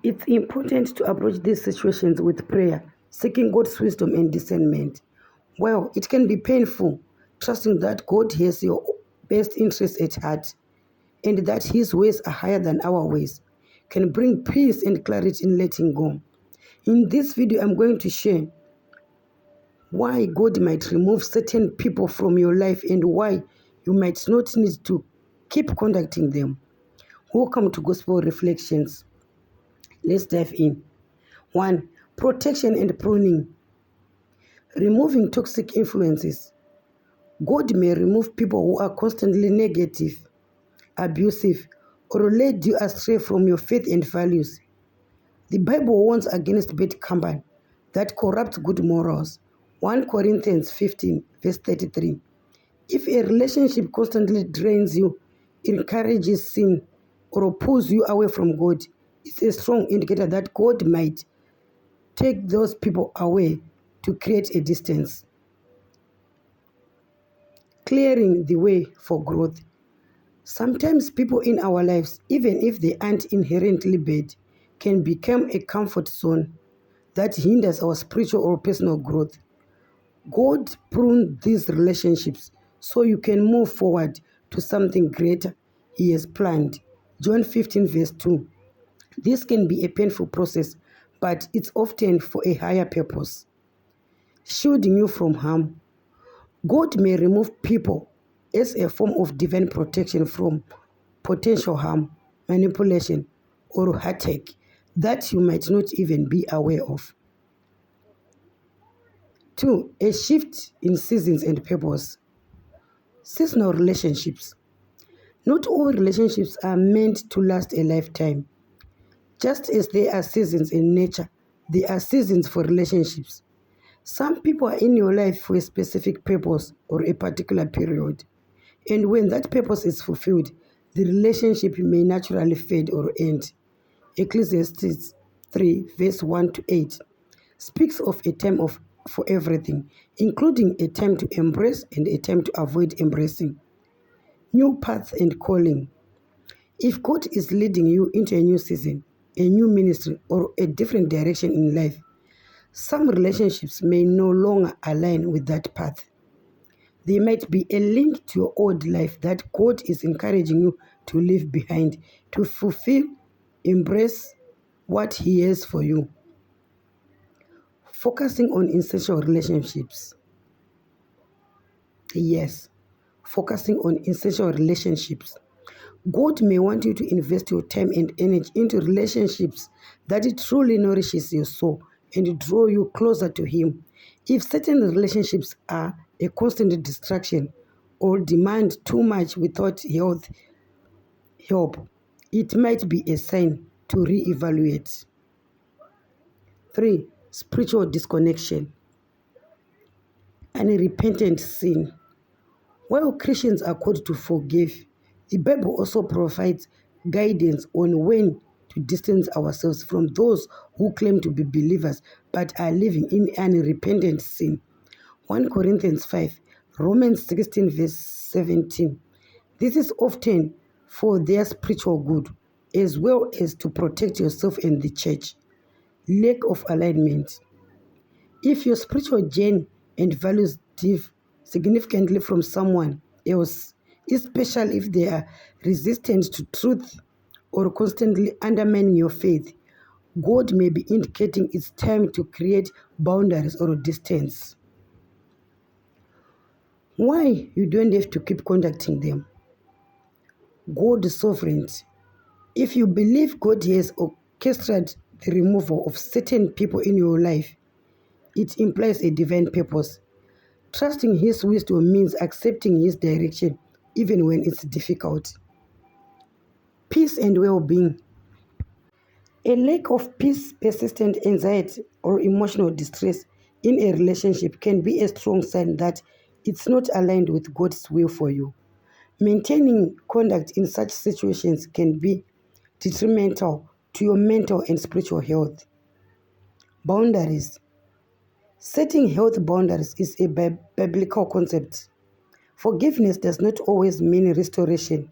It's important to approach these situations with prayer, seeking God's wisdom and discernment. Well, it can be painful, trusting that God has your best interests at heart and that His ways are higher than our ways, can bring peace and clarity in letting go. In this video, I'm going to share why God might remove certain people from your life and why you might not need to keep contacting them. Welcome to Gospel Reflections. Let's dive in. 1. Protection and pruning. Removing toxic influences. God may remove people who are constantly negative, abusive, or led you astray from your faith and values. The Bible warns against bad company that corrupts good morals. 1 Corinthians 15, verse 33. If a relationship constantly drains you, encourages sin, or pulls you away from God, it's a strong indicator that God might take those people away to create a distance. Clearing the way for growth. Sometimes people in our lives, even if they aren't inherently bad, can become a comfort zone that hinders our spiritual or personal growth. God pruned these relationships so you can move forward to something greater He has planned. John 15, verse 2. This can be a painful process, but it's often for a higher purpose. Shielding you from harm. God may remove people as a form of divine protection from potential harm, manipulation, or attack that you might not even be aware of. 2. A shift in seasons and purpose. Seasonal relationships. Not all relationships are meant to last a lifetime. Just as there are seasons in nature, there are seasons for relationships. Some people are in your life for a specific purpose or a particular period. And when that purpose is fulfilled, the relationship may naturally fade or end. Ecclesiastes 3, verse 1 to 8 speaks of a time for everything, including a time to embrace and a time to avoid embracing. New path and calling. If God is leading you into a new season, a new ministry, or a different direction in life, some relationships may no longer align with that path. They might be a link to your old life that God is encouraging you to leave behind, to fulfill, embrace what He has for you. Focusing on essential relationships. Yes, focusing on essential relationships. God may want you to invest your time and energy into relationships that it truly nourishes your soul and draw you closer to Him. If certain relationships are a constant distraction or demand too much without help, it might be a sign to reevaluate. 3. Spiritual disconnection. Unrepentant sin. While Christians are called to forgive, the Bible also provides guidance on when to distance ourselves from those who claim to be believers but are living in unrepentant sin. 1 Corinthians 5, Romans 16, verse 17. This is often for their spiritual good, as well as to protect yourself and the church. Lack of alignment. If your spiritual journey and values differ significantly from someone else, especially if they are resistant to truth or constantly undermining your faith, God may be indicating it's time to create boundaries or distance. Why you don't have to keep contacting them? God's sovereignty. If you believe God has orchestrated the removal of certain people in your life, it implies a divine purpose. Trusting His wisdom means accepting His direction even when it's difficult. Peace and well-being. A lack of peace, persistent anxiety, or emotional distress in a relationship can be a strong sign that it's not aligned with God's will for you. Maintaining conduct in such situations can be detrimental to your mental and spiritual health. Boundaries. Setting health boundaries is a biblical concept. Forgiveness does not always mean restoration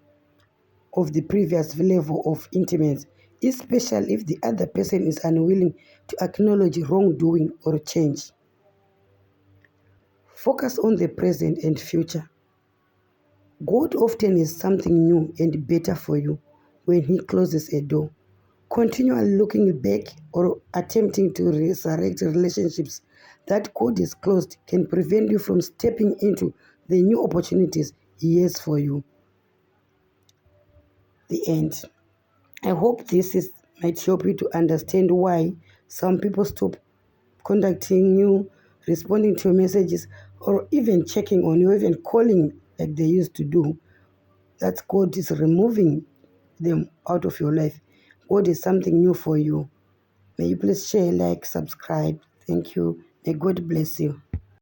of the previous level of intimacy. especially if the other person is unwilling to acknowledge wrongdoing or change. Focus on the present and future. God often is something new and better for you when He closes a door. Continually looking back or attempting to resurrect relationships that God has closed can prevent you from stepping into the new opportunities He has for you. The end. I hope might help you to understand why some people stop contacting you, responding to your messages, or even checking on you, even calling like they used to do. That God is removing them out of your life. God is something new for you. May you please share, like, subscribe. Thank you. May God bless you.